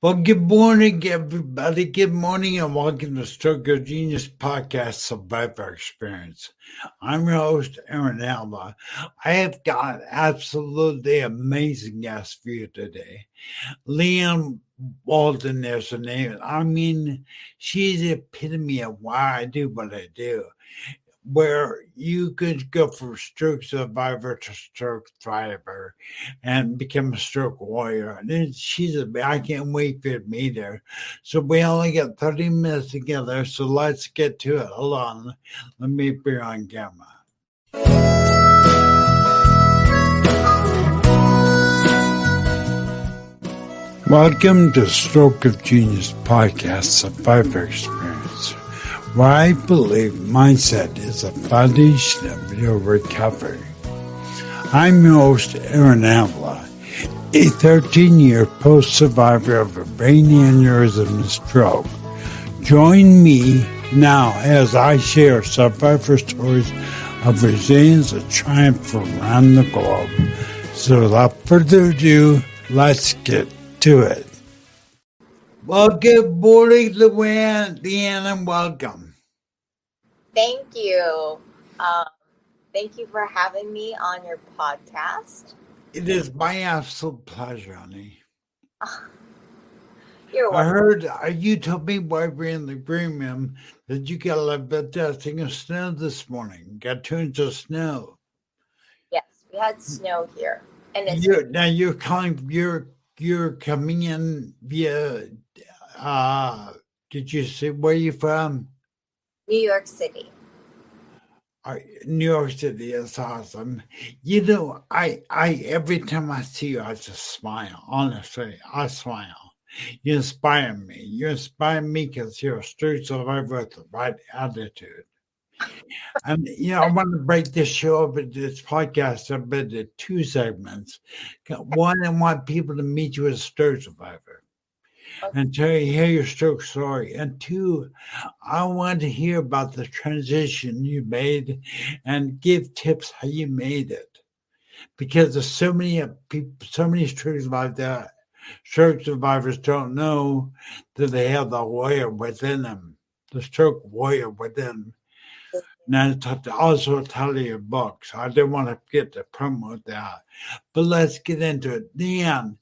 Well, good morning, everybody. Good morning, and welcome to Stroke of Genius Podcast Survivor Experience. I'm your host, Aaron Alba. I have got absolutely amazing guests for you today. LeeAnn Walton is her name. I mean, she's the epitome of why I do what I do, where you could go from stroke survivor to stroke thriver and become a stroke warrior. And I can't wait for you to meet her. So we only got 30 minutes together, so let's get to it. Hold on. Let me be on camera. Welcome to Stroke of Genius Podcast Survivor Experience, where I believe mindset is the foundation of your recovery. I'm your host, Aaron Avila, a 13-year post-survivor of a brain aneurysm and stroke. Join me now as I share survivor stories of resilience and triumph from around the globe. So without further ado, let's get to it. Well, good morning, LeeAnn, and welcome. Thank you. Thank you for having me on your podcast. It is my absolute pleasure, honey. You're I welcome. heard you told me while we were in the green room that you got a little bit of snow this morning. Got 2 inches of snow. Yes, we had snow here, and it's You're coming in via. Did you say where you from? New York City. New York City is awesome. You know, I every time I see you, I just smile. Honestly, I smile. You inspire me. You inspire me because you're a street survivor with the right attitude. And I want to break this show up into this podcast up into 2 segments. One, I want people to meet you as a stroke survivor and hear your stroke story. And 2, I want to hear about the transition you made and give tips how you made it. Because there's so many people, so many stroke survivors. Stroke survivors don't know that they have the warrior within them, the stroke warrior within them. And I also tell you your book, so I didn't want to forget to promote that. But let's get into it. LeeAnn,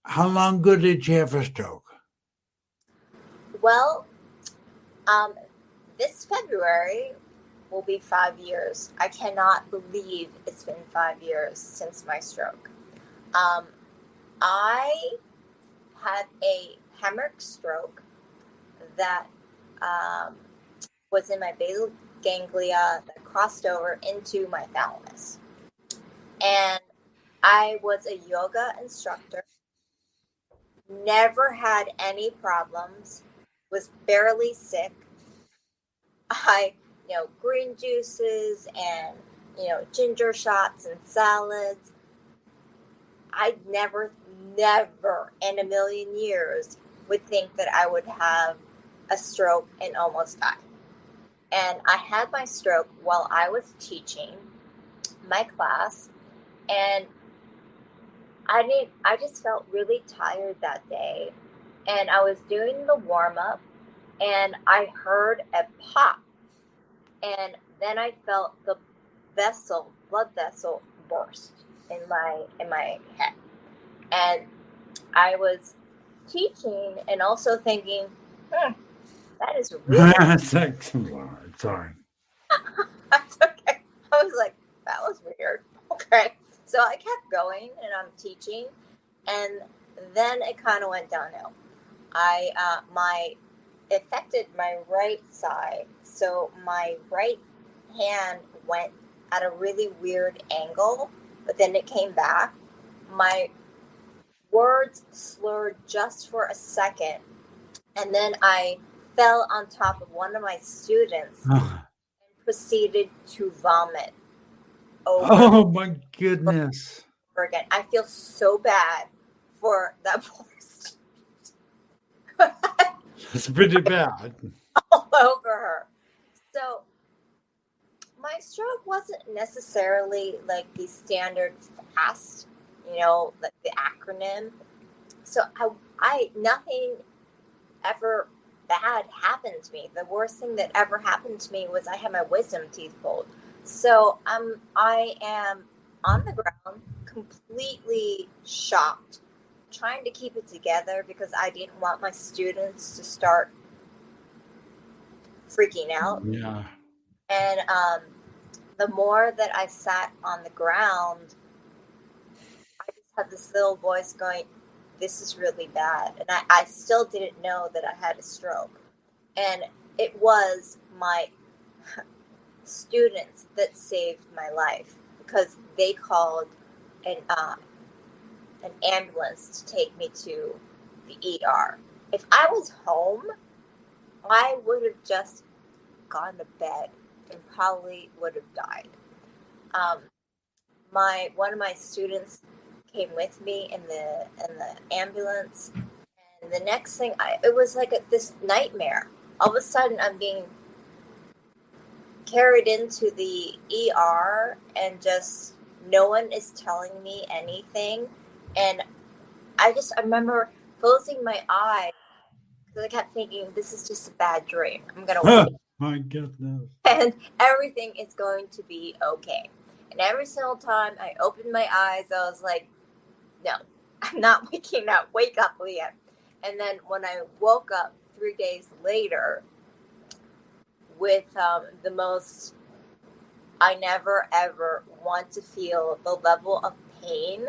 how long ago did you have a stroke? Well, this February will be 5 years. I cannot believe it's been 5 years since my stroke. I had a hemorrhagic stroke that was in my basal ganglia that crossed over into my thalamus. And I was a yoga instructor, never had any problems, was barely sick. I, green juices and, ginger shots and salads. I never in a million years would think that I would have a stroke and almost die. And I had my stroke while I was teaching my class, and I just felt really tired that day, and I was doing the warm-up, and I heard a pop, and then I felt the blood vessel burst in my head. And I was teaching and also thinking, that is really Sorry. That's okay. I was like, that was weird. Okay. So I kept going and I'm teaching, and then it kind of went downhill. It affected my right side. So my right hand went at a really weird angle, but then it came back. My words slurred just for a second, and then I fell on top of one of my students and proceeded to vomit Oh my goodness. over again. I feel so bad for that poor student. It's pretty bad. All over her. So my stroke wasn't necessarily like the standard FAST, like the acronym. So nothing ever bad happened to me. The worst thing that ever happened to me was I had my wisdom teeth pulled. So I am on the ground, completely shocked, trying to keep it together because I didn't want my students to start freaking out. Yeah. And the more that I sat on the ground, I just had this little voice going, this is really bad. And I still didn't know that I had a stroke. And it was my students that saved my life because they called an ambulance to take me to the ER. If I was home, I would have just gone to bed and probably would have died. One of my students came with me in the ambulance, and the next thing it was like this nightmare. All of a sudden, I'm being carried into the ER, and just no one is telling me anything. And I remember closing my eyes because I kept thinking, this is just a bad dream. I'm going to wake up. My goodness. And everything is going to be okay. And every single time I opened my eyes, I was like, no, I'm not waking up. Wake up, LeeAnn. And then when I woke up 3 days later with the most, I never ever want to feel the level of pain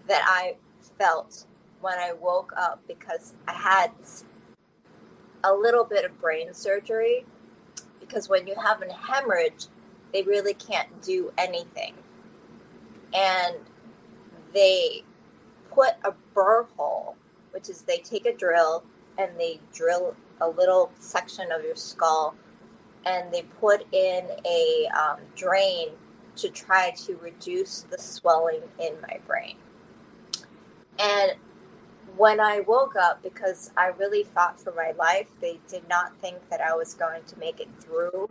that I felt when I woke up, because I had a little bit of brain surgery, because when you have a hemorrhage, they really can't do anything. And they put a burr hole, which is they take a drill and they drill a little section of your skull, and they put in a drain to try to reduce the swelling in my brain. And when I woke up, because I really fought for my life, they did not think that I was going to make it through.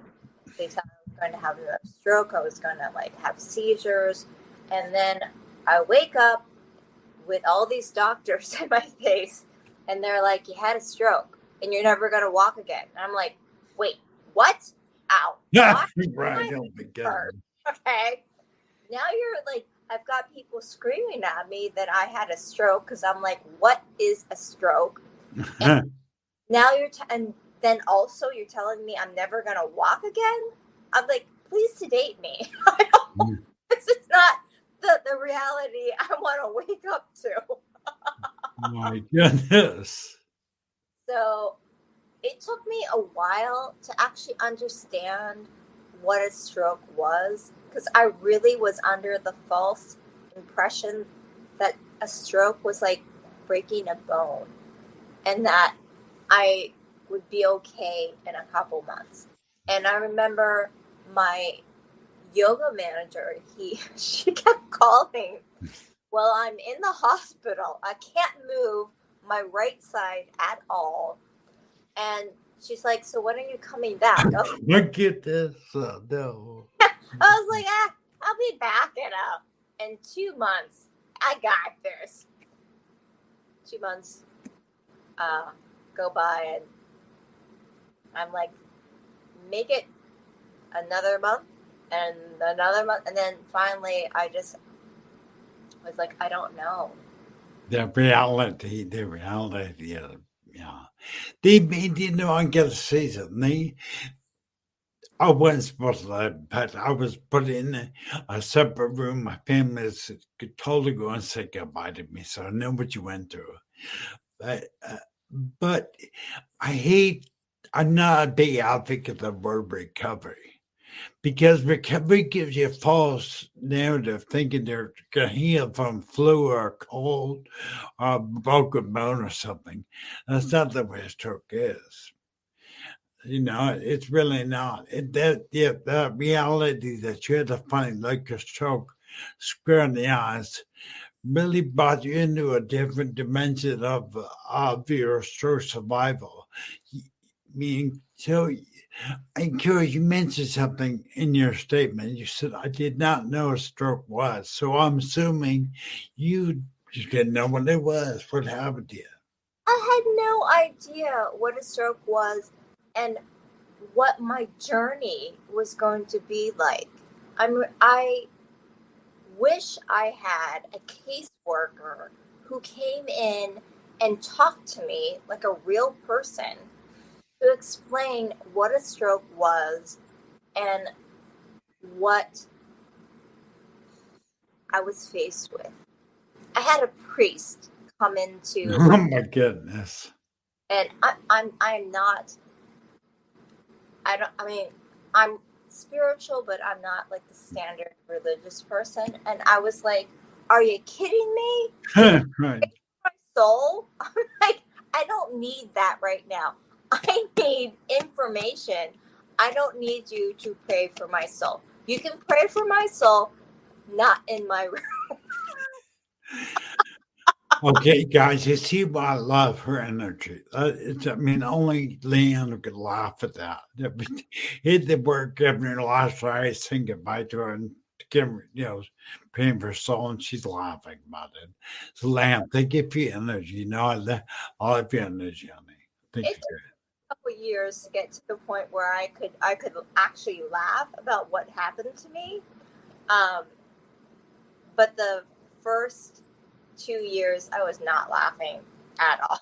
They thought I was going to have a stroke. I was going to have seizures. And then I wake up with all these doctors in my face, and they're like, you had a stroke and you're never going to walk again. And I'm like, wait, what? Ow. Yeah, right. Okay. Now you're like, I've got people screaming at me that I had a stroke, because I'm like, what is a stroke? And now and then also you're telling me I'm never going to walk again? I'm like, please sedate me. This is not the reality I want to wake up to. My goodness. So it took me a while to actually understand what a stroke was, because I really was under the false impression that a stroke was like breaking a bone and that I would be okay in a couple months. And I remember my yoga manager, she kept calling, well, I'm in the hospital. I can't move my right side at all. And she's like, so when are you coming back? Look at this. No. I was like, I'll be back in 2 months. I got this. 2 months go by, and I'm like, make it another month and another month. And then finally I just was like, I don't know. The reality is, yeah. They made, I get a season. I wasn't supposed to let, but I was put in a separate room. My family could totally go and say goodbye to me, so I know what you went through. But I'm not a big advocate of the word recovery, because recovery gives you a false narrative, thinking they're going to heal from flu or a cold or a broken bone or something. That's not the way a stroke is. It's really not. The reality that you had to find like a stroke square in the eyes really brought you into a different dimension of your stroke survival. So I encourage, you mentioned something in your statement. You said, I did not know what a stroke was. So I'm assuming you just didn't know what it was. What happened to you? I had no idea what a stroke was and what my journey was going to be like. I wish I had a caseworker who came in and talked to me like a real person to explain what a stroke was and what I was faced with. I had a priest come into Oh my goodness. and I'm not I don't I mean I'm spiritual, but I'm not like the standard religious person. And I was like, are you kidding me? You want Right. my soul? I'm like, I don't need that right now. I need information. I don't need you to pray for my soul. You can pray for my soul, not in my room. Okay, guys, you see why I love her energy. I mean, only LeeAnn could laugh at that. Hit the work, giving her last Friday, saying goodbye to her, and give her, paying for her soul, and she's laughing about it. So, LeeAnn, thank you for your energy. I love your energy, honey. Thank It you. took a couple years to get to the point where I could actually laugh about what happened to me. Um, but the first 2 years, I was not laughing at all.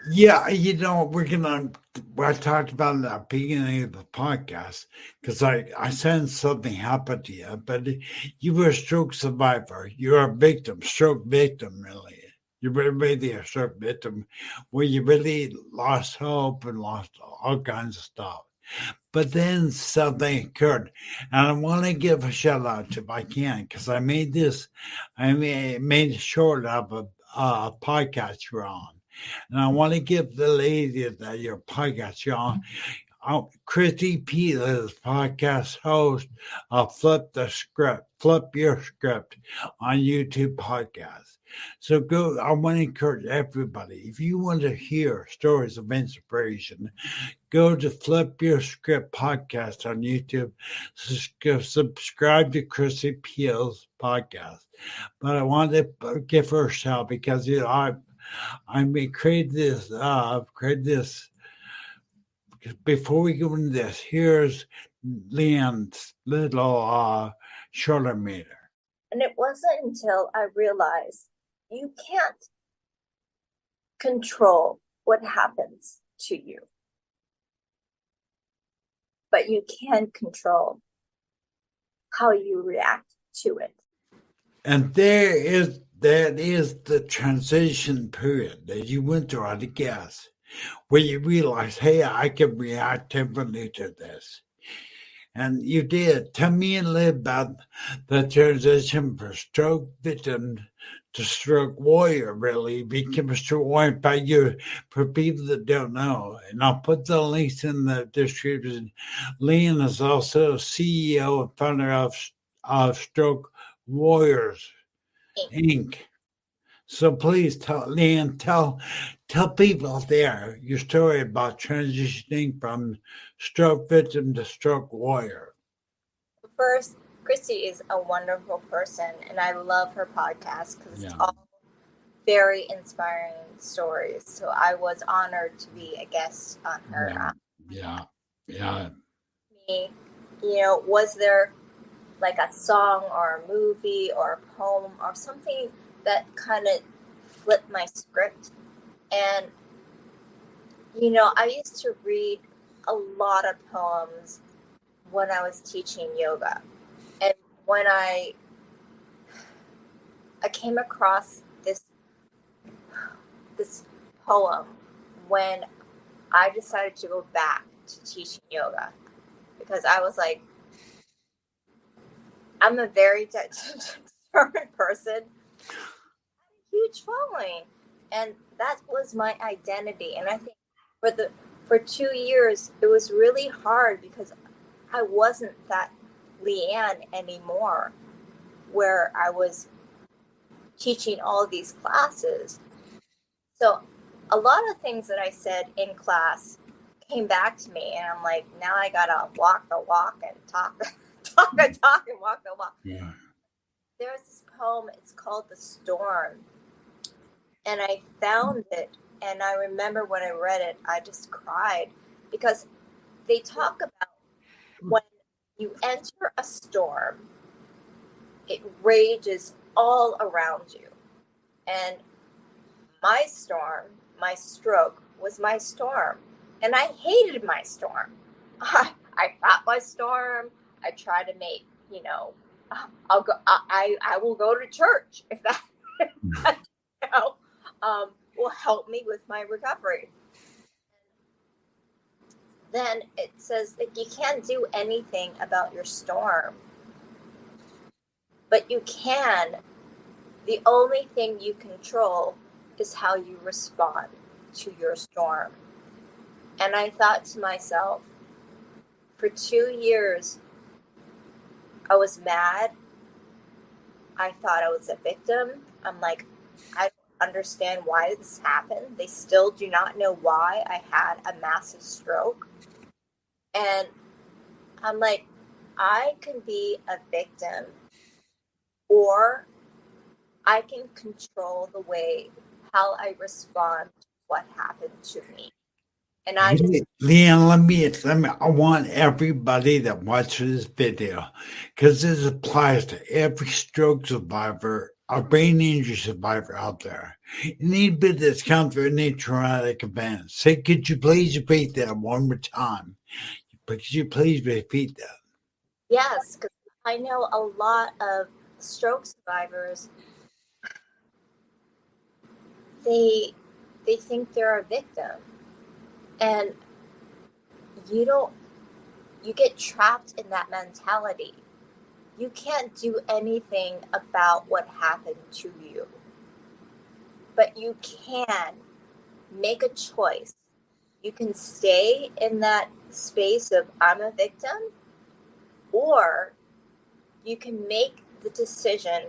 Yeah, I talked about in the beginning of the podcast because I sensed something happened to you, but you were a stroke survivor. You're a victim, stroke victim, really. You're really a stroke victim where you really lost hope and lost all kinds of stuff. But then something occurred, and I want to give a shout out if I can, because I made a short of a podcast you're on. And I want to give the lady that your podcast, y'all, Christy Peters, podcast host of Flip Your Script on YouTube podcast. So go, I want to encourage everybody, if you want to hear stories of inspiration, go to Flip Your Script podcast on YouTube. Subscribe to Chrissy Peel's podcast. But I want to give her a shout because I may create this. Before we go into this, here's LeeAnn's little shorter meter. And it wasn't until I realized you can't control what happens to you, but you can control how you react to it. And that is the transition period that you went through, I guess, where you realize, hey, I can react differently to this. And you did. Tell me a little about the transition from stroke victim to stroke warrior, really. Became a stroke warrior by you, for people that don't know. And I'll put the links in the description. LeeAnn is also CEO and founder of Stroke Warriors Inc. So please tell people there your story about transitioning from stroke victim to stroke warrior. First, Christy is a wonderful person, and I love her podcast because it's Yeah, all very inspiring stories. So I was honored to be a guest on her. yeah, yeah, yeah. Me, was there like a song or a movie or a poem or something that kind of flipped my script? And I used to read a lot of poems when I was teaching yoga. And when I came across this poem when I decided to go back to teaching yoga, because I was like, I'm a very determined person, huge following, and that was my identity. And I think for 2 years it was really hard because I wasn't that LeeAnn anymore, where I was teaching all these classes. So a lot of things that I said in class came back to me, and I'm like, now I gotta walk the walk and talk talk the talk and walk the walk. Yeah. There's this poem, it's called The Storm, and I found it And I remember when I read it, I just cried because they talk about when you enter a storm, it rages all around you. And my storm, my stroke, was my storm. And I hated my storm. I fought my storm. I tried to make, I'll go. I will go to church if that, you know, will help me with my recovery. Then it says that you can't do anything about your storm, but you can. The only thing you control is how you respond to your storm. And I thought to myself, for 2 years, I was mad. I thought I was a victim. I'm like, I don't understand why this happened. They still do not know why I had a massive stroke. And I'm like, I can be a victim, or I can control the way how I respond to what happened to me. And I just, LeeAnn, I want everybody that watches this video, because this applies to every stroke survivor, a brain injury survivor out there. Anybody that's gone through any traumatic event, say, could you please repeat that one more time? Could you please repeat that? yes, because I know a lot of stroke survivors, they they think they're a victim. And you don't you get trapped in that mentality. You can't do anything about what happened to you. But you can make a choice. You can stay in that space of I'm a victim, or you can make the decision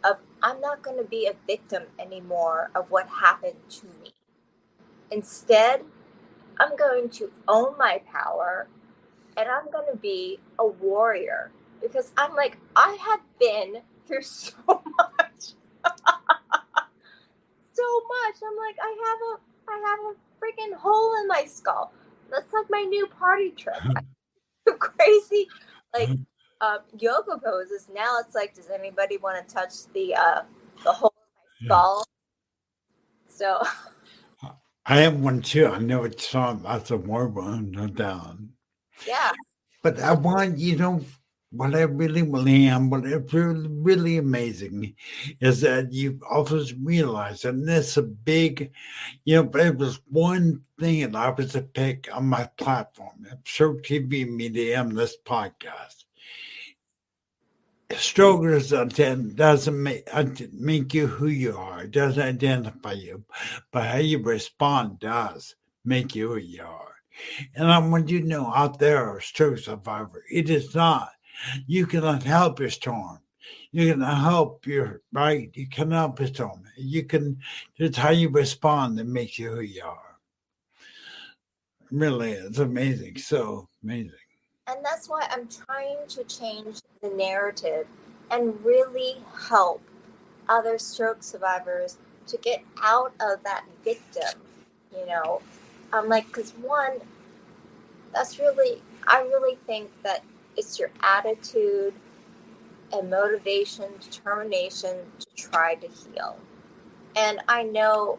of I'm not going to be a victim anymore of what happened to me. Instead, I'm going to own my power, and I'm going to be a warrior, because I'm like, I have been through so much. So much. I'm like, I have a freaking hole in my skull. That's like my new party trick. I do crazy like yoga poses. Now it's like, does anybody want to touch the hole in my Yeah. skull? So I have one too. I know it's not, that's a war one, no doubt. yeah. But I want, what I really am, what is really, really amazing is that you also realize, and this is a big, but it was one thing that I was to pick on my platform, Stroke TV Media and this podcast. Stroke doesn't make you who you are. It doesn't identify you, but how you respond does make you who you are. And I want you to know out there, stroke survivor, it is not. You cannot help your storm. You can help your right. You can help your storm. You can. It's how you respond that makes you who you are. Really, it's amazing. So amazing. And that's why I'm trying to change the narrative and really help other stroke survivors to get out of that victim, you know. I'm like, because one, I really think that it's your attitude and motivation, determination to try to heal. And I know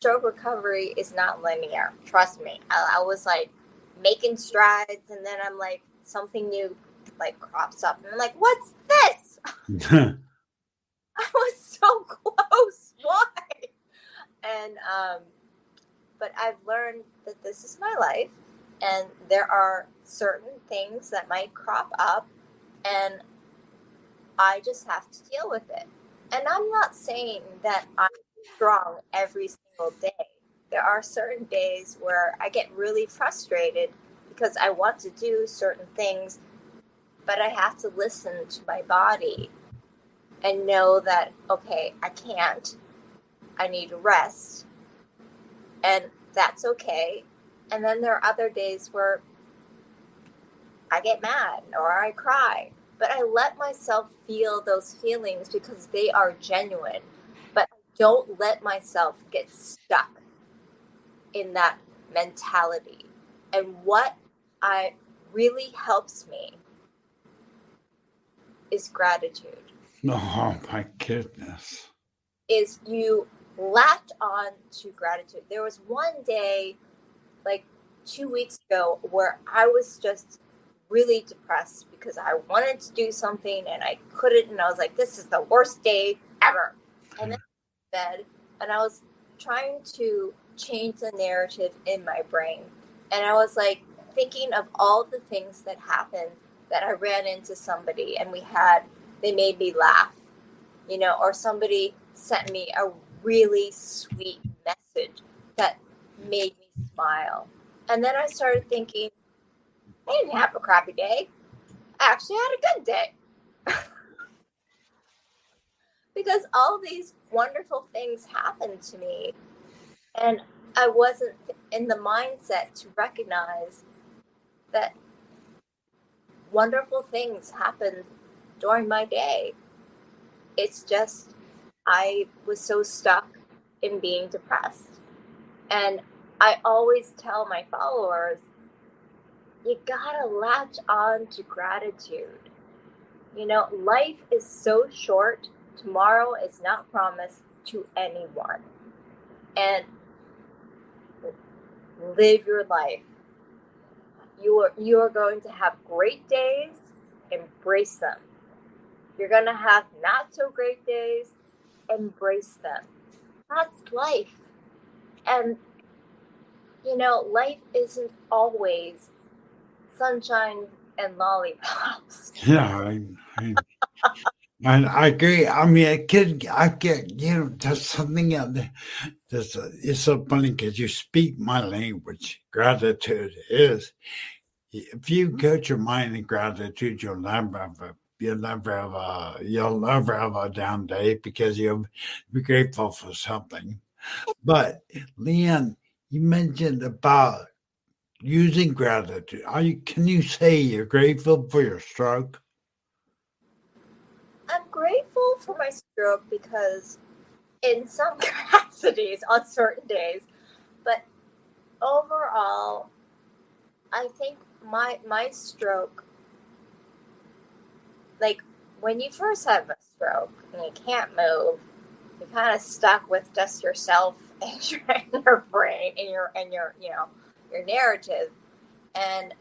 stroke recovery is not linear. Trust me. I was like making strides, and then I'm like, something new like crops up, and I'm like, what's this? I was so close. Why? And but I've learned that this is my life, and there are certain things that might crop up, and I just have to deal with it. And I'm not saying that I'm strong every single day. There are certain days where I get really frustrated because I want to do certain things, but I have to listen to my body and know that, okay, I can't. I need to rest. And that's okay. And then there are other days where I get mad or I cry, but I let myself feel those feelings because they are genuine. But I don't let myself get stuck. in that mentality. And what I really helps me is gratitude. Oh my goodness. Is you latch on to gratitude. There was one day, like 2 weeks ago, where I was just really depressed because I wanted to do something and I couldn't, and I was like, this is the worst day ever. And then I went to bed and I was trying to change the narrative in my brain. And I was like thinking of all the things that happened, that I ran into somebody and they made me laugh, or somebody sent me a really sweet message that made me smile. And then I started thinking, I didn't have a crappy day. I actually had a good day. Because all these wonderful things happened to me. And I wasn't in the mindset to recognize that wonderful things happened during my day. It's just, I was so stuck in being depressed. And I always tell my followers, you gotta latch on to gratitude. Life is so short. Tomorrow is not promised to anyone. And live your life. You are going to have great days. Embrace them. You're going to have not so great days. Embrace them. That's life. And, life isn't always sunshine and lollipops. Yeah, and I agree. I mean, I get, there's something out there. It's so funny because you speak my language. Gratitude is, if you coach your mind in gratitude, you'll never have a down day because you'll be grateful for something. But LeeAnn, you mentioned about using gratitude. Can you say you're grateful for your stroke? I'm grateful for my stroke because in some capacities on certain days, but overall, I think my stroke, like when you first have a stroke and you can't move, you're kind of stuck with just yourself and your brain and your narrative. And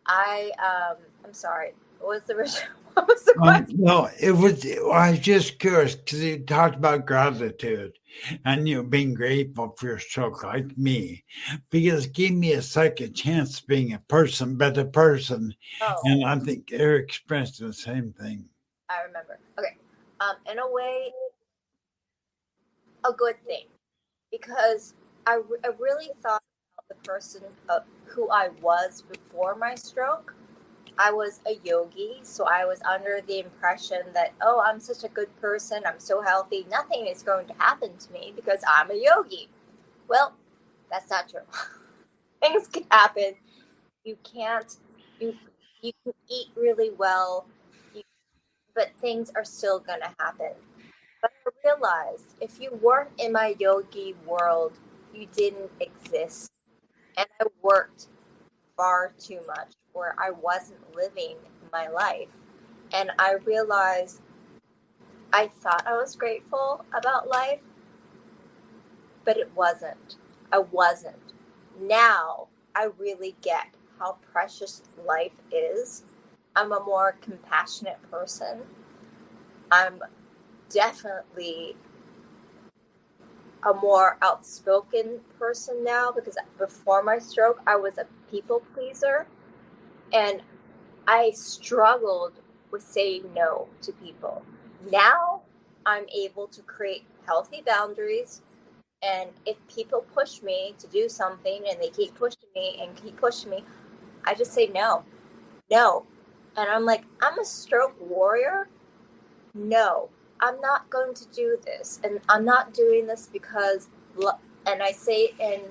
I'm sorry. What was the what was the question? No, I was just curious because you talked about gratitude and being grateful for your stroke, like me, because it gave me a second chance being a better person. Oh, And I think Eric expressed the same thing. I remember. Okay. In a way, a good thing, because I really thought about the person who I was before my stroke. I was a yogi, so I was under the impression that, oh, I'm such a good person, I'm so healthy, nothing is going to happen to me because I'm a yogi. Well, that's not true. Things can happen. You can't, you, you can eat really well, but things are still going to happen. But I realized if you weren't in my yogi world, you didn't exist. And I worked far too much where I wasn't living my life. And I realized I thought I was grateful about life, but it wasn't. I wasn't. Now I really get how precious life is. I'm a more compassionate person. I'm definitely a more outspoken person now, because before my stroke, I was a people pleaser and I struggled with saying no to people. Now I'm able to create healthy boundaries. And if people push me to do something and they keep pushing me and keep pushing me, I just say no, no. And I'm like, I'm a stroke warrior. No, I'm not going to do this. And I'm not doing this because, and I say it in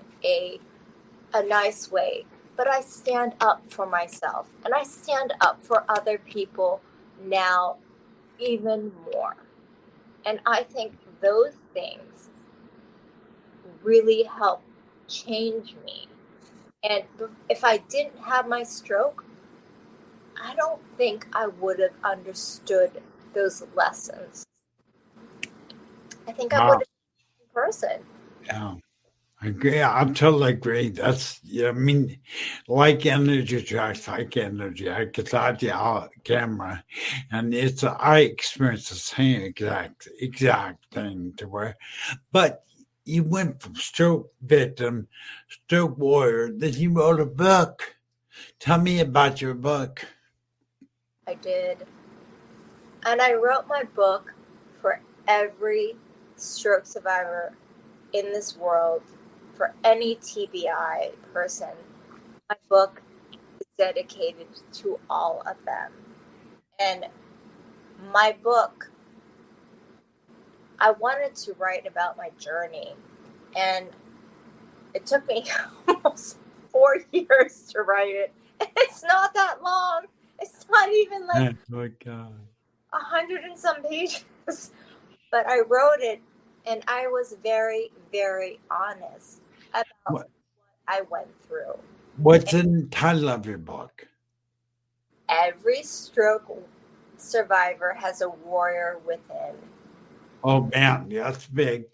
a nice way, but I stand up for myself and I stand up for other people now even more. And I think those things really helped change me. And if I didn't have my stroke, I don't think I would have understood those lessons. I think I would Wow. have been a person. Yeah. I agree. I totally agree. That's, yeah, I mean, like energy attracts like energy. I get out the camera, and I experience the same exact thing to where, but you went from stroke victim, stroke warrior, then you wrote a book. Tell me about your book. I did. And I wrote my book for every stroke survivor in this world, for any TBI person. My book is dedicated to all of them. And my book, I wanted to write about my journey. And it took me almost 4 years to write it. And it's not that long. It's not even like Oh my God. 100 and some pages. But I wrote it, and I was very, very honest about what What, I went through. what's the title of your book? Every stroke survivor has a warrior within. Oh man, yeah, that's big.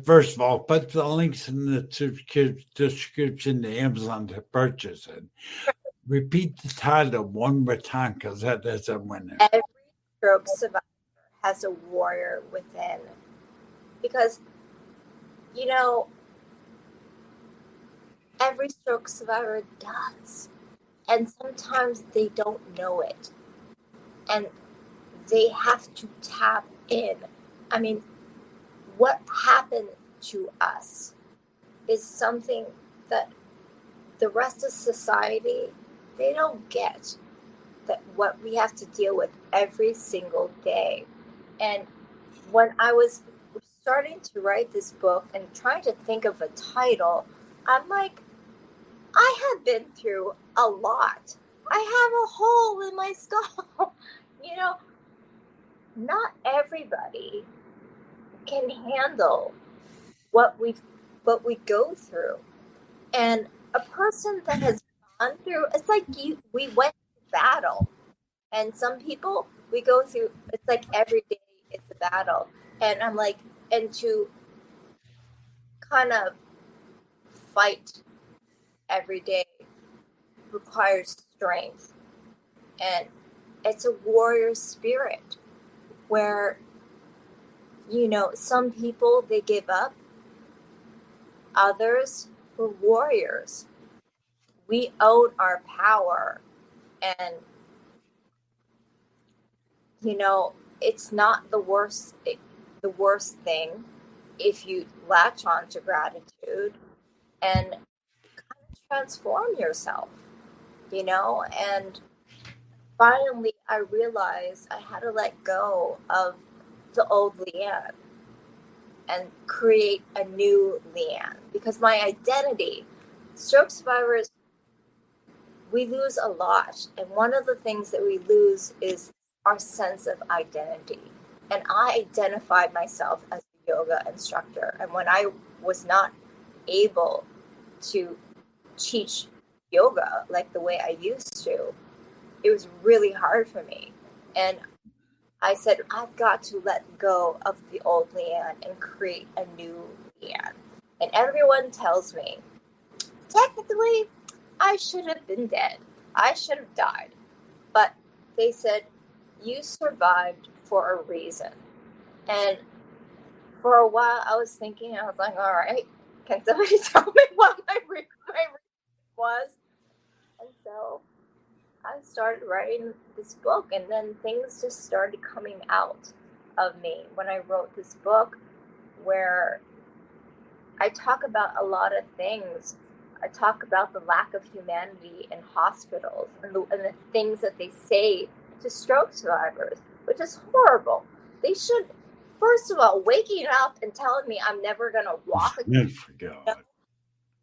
First of all, put the links in the description to Amazon to purchase it. Repeat the title one more time because that is a winner. Every stroke survivor has a warrior within. Because, you know, every stroke survivor does. And sometimes they don't know it. And they have to tap in. I mean, what happened to us is something that the rest of society, they don't get, that what we have to deal with every single day. And when I was starting to write this book and trying to think of a title, I'm like, I have been through a lot. I have a hole in my skull. you know Not everybody can handle what we go through. And a person that has gone through, it's like we went to battle. And some people, we go through, it's like every day is a battle. And I'm like, and to kind of fight every day requires strength. And it's a warrior spirit where, some people, they give up, others were warriors. We own our power. And it's not the worst thing if you latch on to gratitude and kind of transform yourself. And finally I realized I had to let go of the old LeeAnn and create a new LeeAnn, because my identity, stroke survivors, we lose a lot. And one of the things that we lose is our sense of identity. And I identified myself as a yoga instructor. And when I was not able to teach yoga like the way I used to, it was really hard for me. And I said, I've got to let go of the old LeeAnn and create a new LeeAnn. And everyone tells me, technically, I should have been dead. I should have died. But they said, you survived for a reason. And for a while, I was thinking, I was like, all right, can somebody tell me what my reason was? And so I started writing this book, and then things just started coming out of me when I wrote this book, where I talk about a lot of things. I talk about the lack of humanity in hospitals and the things that they say to stroke survivors, which is horrible. They should, first of all, waking up and telling me I'm never going to walk again. For God.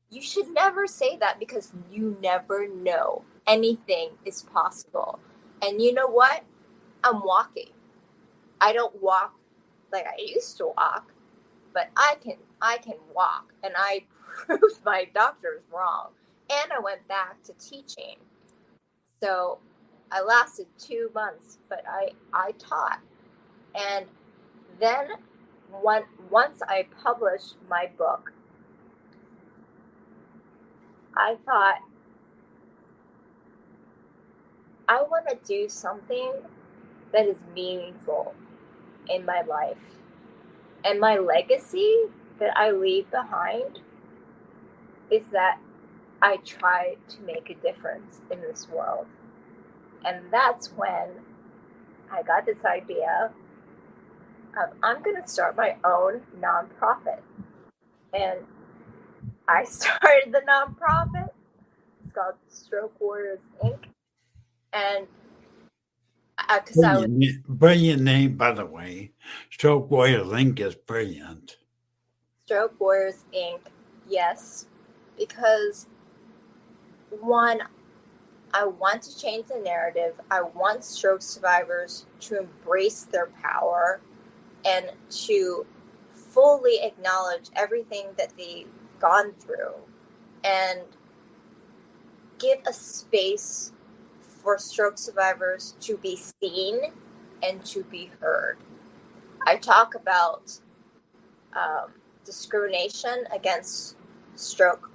You should never say that, because you never know. Anything is possible. And you know what? I'm walking. I don't walk like I used to walk, but I can I can walk. And I proved my doctors wrong. And I went back to teaching. So I lasted 2 months, but I taught. And then once I published my book, I thought, I want to do something that is meaningful in my life. And my legacy that I leave behind is that I try to make a difference in this world. And that's when I got this idea of, I'm going to start my own nonprofit. And I started the nonprofit. It's called Stroke Warriors Inc. And because I was Brilliant name, by the way. Stroke Warrior Link is brilliant. Stroke Warriors Inc. Yes, because one, I want to change the narrative. I want stroke survivors to embrace their power and to fully acknowledge everything that they've gone through and give a space for stroke survivors to be seen and to be heard. I talk about discrimination against stroke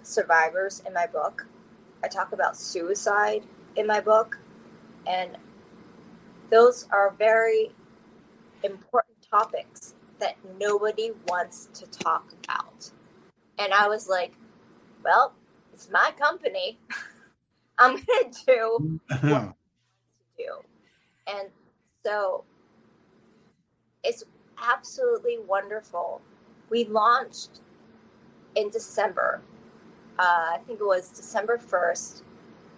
survivors in my book. I talk about suicide in my book. And those are very important topics that nobody wants to talk about. And I was like, well, it's my company. I'm going to do what I want to do. And so it's absolutely wonderful. We launched in December. I think it was December 1st.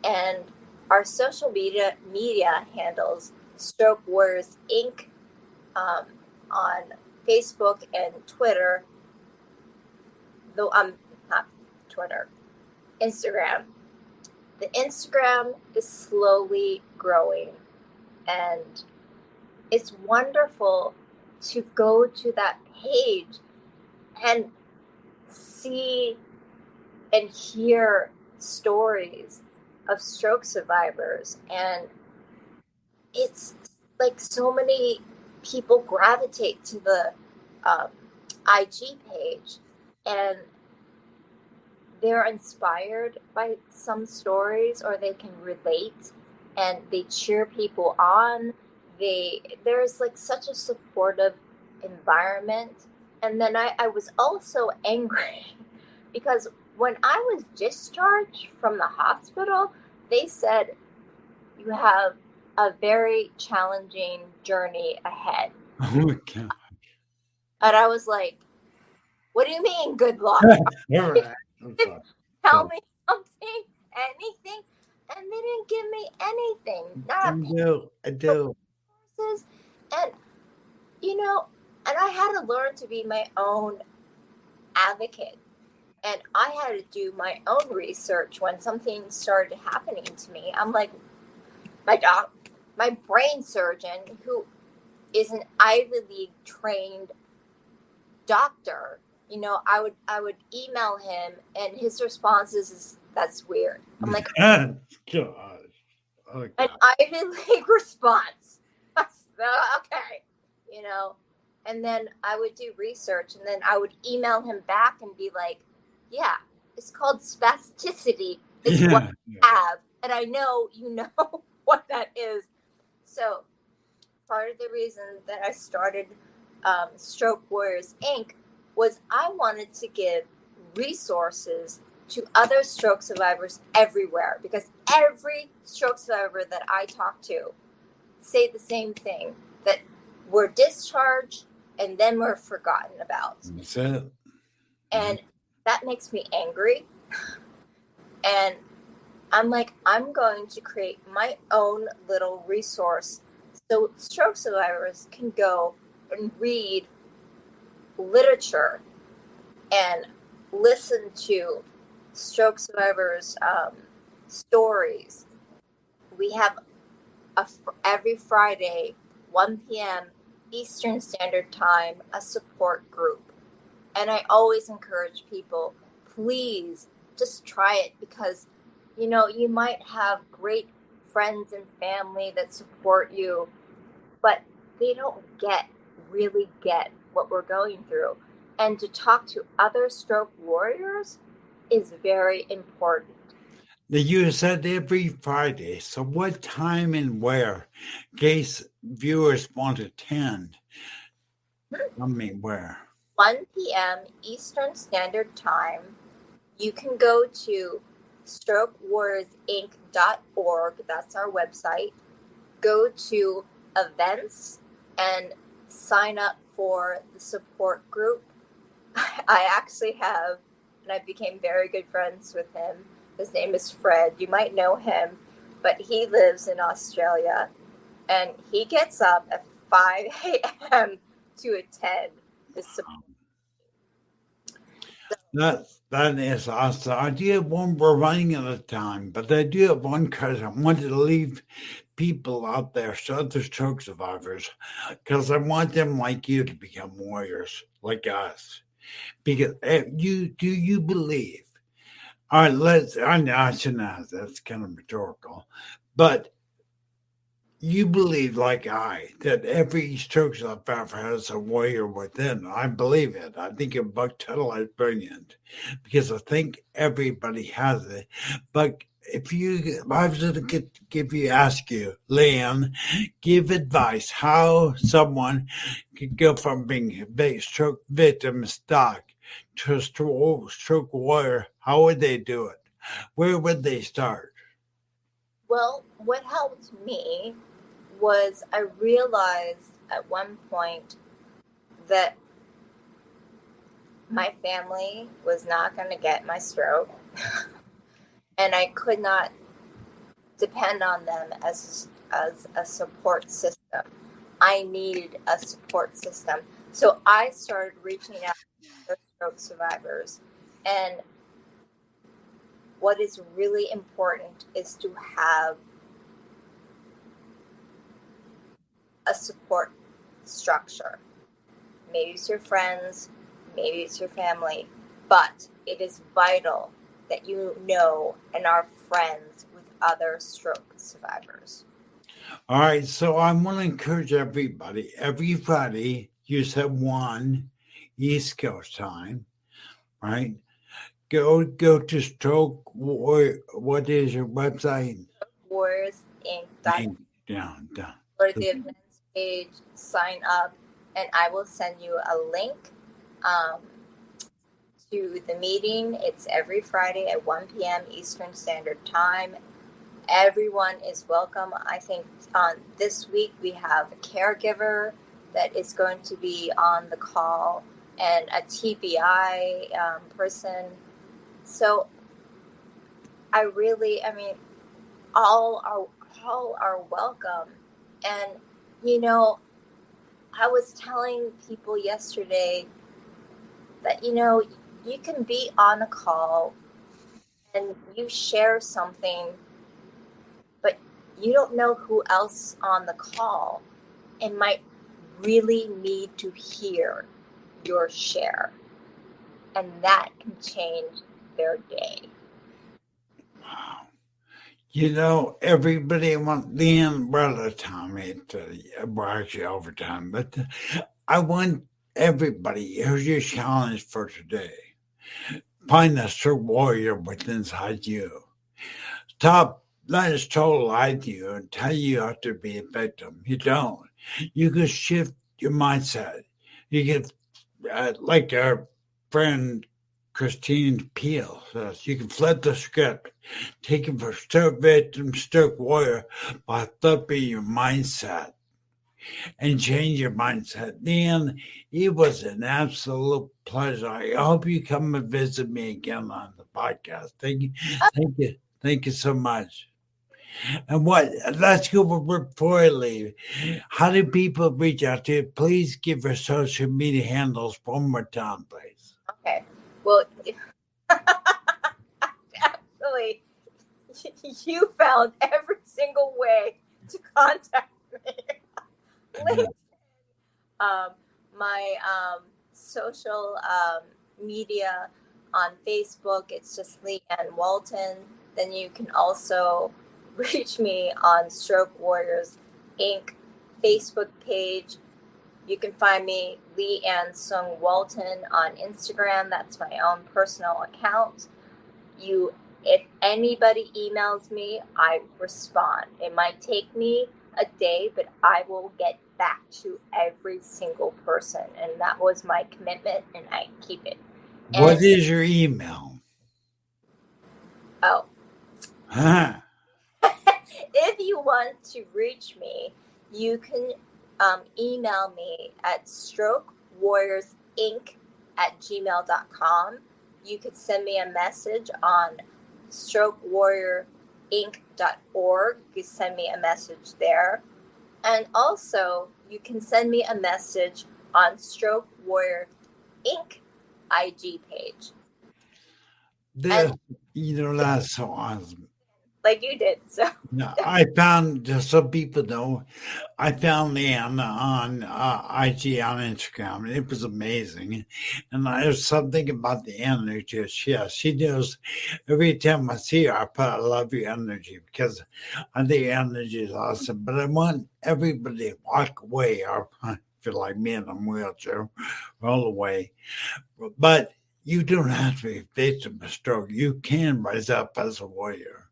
And our social media handles Stroke Warriors Inc. On Facebook and Twitter. Though I'm not Twitter, Instagram. The Instagram is slowly growing, and it's wonderful to go to that page and see and hear stories of stroke survivors. And it's like so many people gravitate to the IG page, and they're inspired by some stories, or they can relate, and they cheer people on. There's like such a supportive environment. And then I was also angry because when I was discharged from the hospital, they said, you have a very challenging journey ahead. Oh my God. And I was like, what do you mean, good luck? All right. I'm sorry. Tell me something, anything. And they didn't give me anything. Not I do. resources. And, and I had to learn to be my own advocate. And I had to do my own research when something started happening to me. I'm like, my brain surgeon, who is an Ivy League trained doctor, I would email him, and his response is that's weird. I'm like, Gosh. Oh, an God. Ivy League response. Okay, and then I would do research, and then I would email him back and be like, yeah, it's called spasticity. It's what I have, and I know you know what that is. So part of the reason that I started Stroke Warriors Inc. was I wanted to give resources to other stroke survivors everywhere, because every stroke survivor that I talk to say the same thing, that we're discharged and then we're forgotten about. That's it. And that makes me angry. And I'm like, I'm going to create my own little resource so stroke survivors can go and read literature and listen to stroke survivors' stories. We have every Friday, 1 p.m. Eastern Standard Time, a support group. And I always encourage people, please just try it, because, you might have great friends and family that support you, but they don't really get what we're going through. And to talk to other stroke warriors is very important. You said every Friday. So what time and where? In case viewers want to attend. I mean, where? 1 p.m. Eastern Standard Time. You can go to strokewarriorsinc.org. That's our website. Go to events and sign up for the support group. I actually have, and I became very good friends with him. His name is Fred. You might know him, but he lives in Australia, and he gets up at 5 a.m. to attend the support. That is awesome. I do have one. We're running out of time, but I do have one because I wanted to leave people out there, so other stroke survivors, because I want them like you to become warriors like us. Because you believe? All right, I shouldn't ask. That's kind of rhetorical, but you believe, like I, that every stroke survivor has a warrior within. I believe it. I think your book title is brilliant because I think everybody has it. But if I was to ask you, LeeAnn, give advice how someone could go from being a stroke victim stock to a stroke warrior, how would they do it? Where would they start? Well, what helped me was I realized at one point that my family was not going to get my stroke, and I could not depend on them as a support system. I needed a support system. So I started reaching out to stroke survivors. And what is really important is to have a support structure. Maybe it's your friends, maybe it's your family, but it is vital that you know and are friends with other stroke survivors. All right, so I want to encourage everybody. Every Friday, you said 1 East Coast time, right? Go to Stroke. What is your website? Warriors Inc. Down. Go to the events page, sign up, and I will send you a link um, to the meeting. It's every Friday at 1 p.m. Eastern Standard Time. Everyone is welcome. I think this week we have a caregiver that is going to be on the call, and a TBI person. So I mean, all are welcome. And I was telling people yesterday that you can be on a call and you share something, but you don't know who else on the call and might really need to hear your share, and that can change their day. Wow. Everybody wants LeeAnn. We're out of time. We're actually over time, but I want everybody. Here's your challenge for today. Find the stroke warrior within inside you. Stop letting us total lie to you and tell you have to be a victim. You don't. You can shift your mindset. You can, like our friend Christine Peel says, you can flip the script. Take it from stroke victim, stroke warrior by flipping your mindset and change your mindset. Dan, it was an absolute pleasure. I hope you come and visit me again on the podcast. Thank you. Thank you. Thank you so much. And let's go before I leave. How do people reach out to you? Please give your social media handles one more time, please. Okay. Well, actually, you found every single way to contact me. LinkedIn, my social media on Facebook, it's just LeeAnn Walton. Then you can also reach me on Stroke Warriors Inc. Facebook page. You can find me LeeAnn Sung Walton on Instagram. That's my own personal account. If anybody emails me, I respond. It might take me a day, but I will get back to every single person. And that was my commitment, and I keep it. What is your email? Oh. Huh? If you want to reach me, you can email me at strokewarriorsinc@gmail.com. You could send me a message on strokewarriorinc.org. You could send me a message there. And also, you can send me a message on Stroke Warrior Inc. IG page. That's so awesome. Like you did. So I found, just so people know, I found LeeAnn on IG on Instagram, and it was amazing. And there's something about the energy. She knows every time I see her, I put I love your energy because I think energy is awesome. But I want everybody to walk away. I feel like me in a wheelchair all the way. But you don't have to be victim of stroke. You can rise up as a warrior.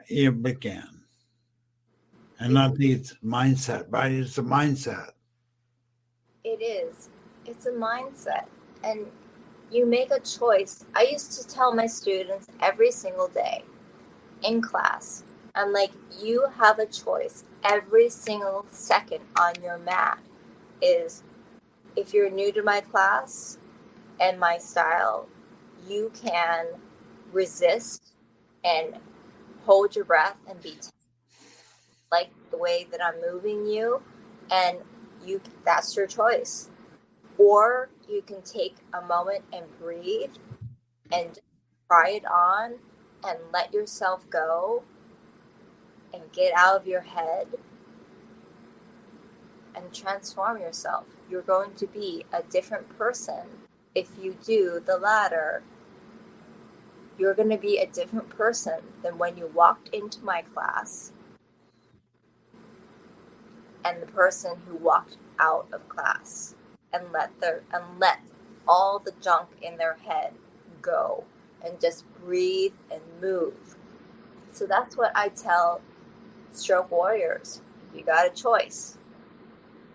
You begin. And I think it's mindset, right? It's a mindset. it is. It's a mindset. And you make a choice. I used to tell my students every single day in class, I'm like, you have a choice every single second on your mat. Is if you're new to my class and my style, you can resist and hold your breath and be like the way that I'm moving you, and that's your choice. Or you can take a moment and breathe and try it on and let yourself go and get out of your head and transform yourself. You're going to be a different person if you do the latter. You're going to be a different person than when you walked into my class and the person who walked out of class and let all the junk in their head go and just breathe and move. So that's what I tell stroke warriors. You got a choice.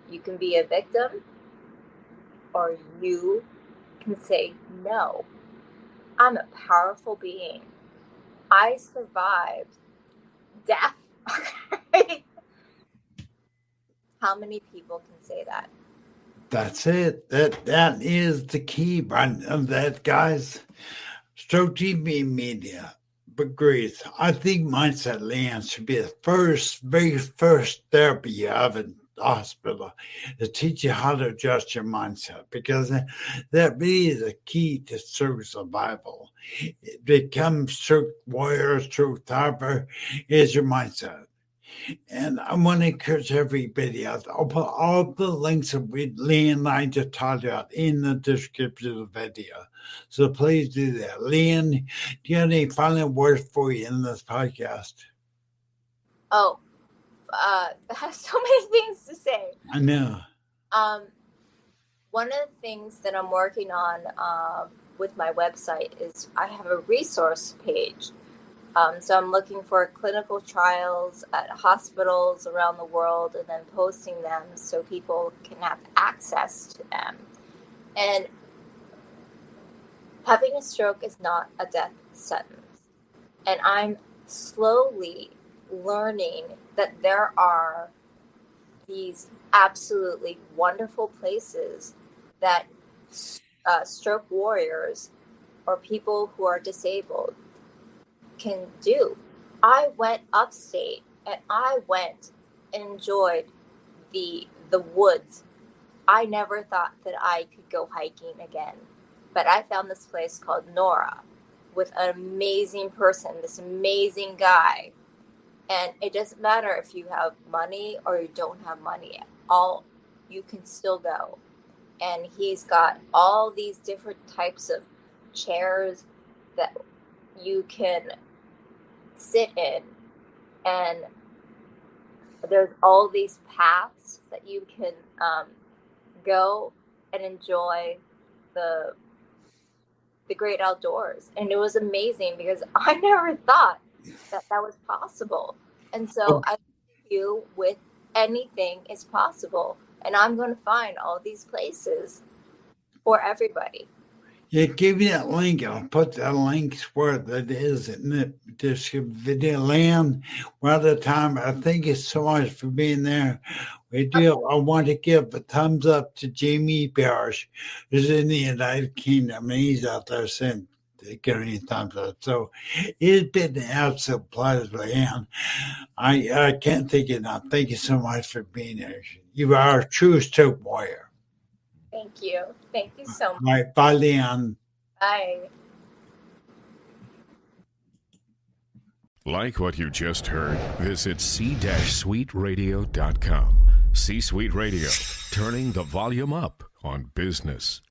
You can be a victim, or you can say, no, I'm a powerful being. I survived death. How many people can say that? That's it. That is the key, right? That, guys, Stroke TV Media agrees. I think Mindset LeeAnn should be the very first therapy you have in the hospital to teach you how to adjust your mindset, because that really is a key to stroke survival. Become stroke warrior, stroke thriver is your mindset. And I want to encourage everybody else. I'll put all the links that LeeAnn and I just talked about in the description of the video. So please do that. LeeAnn, do you have any final words for you in this podcast? Oh, I have so many things to say. I know. One of the things that I'm working on with my website is I have a resource page. So I'm looking for clinical trials at hospitals around the world and then posting them so people can have access to them. And having a stroke is not a death sentence. And I'm slowly learning that there are these absolutely wonderful places that stroke warriors or people who are disabled can do. I went upstate and I went and enjoyed the woods. I never thought that I could go hiking again, but I found this place called Nora with an amazing person, this amazing guy. And it doesn't matter if you have money or you don't have money. You can still go. and he's got all these different types of chairs that you can sit in, and there's all these paths that you can go and enjoy the great outdoors. And it was amazing because I never thought that was possible. And so I feel with anything is possible, and I'm going to find all these places for everybody. Yeah, give me that link. I'll put the links where that is in the description video. LeeAnn, we're out of time. I thank you so much for being there. We do. I want to give a thumbs up to Jamie Parrish, who's in the United Kingdom, and he's out there saying, giving you thumbs up. So it's been an absolute pleasure, LeeAnn. I can't thank you enough. Thank you so much for being here. You are a true stoke warrior. Thank you. Thank you so much. All right, bye, LeeAnn. Bye. Like what you just heard? Visit c-suiteradio.com. C-Suite Radio, turning the volume up on business.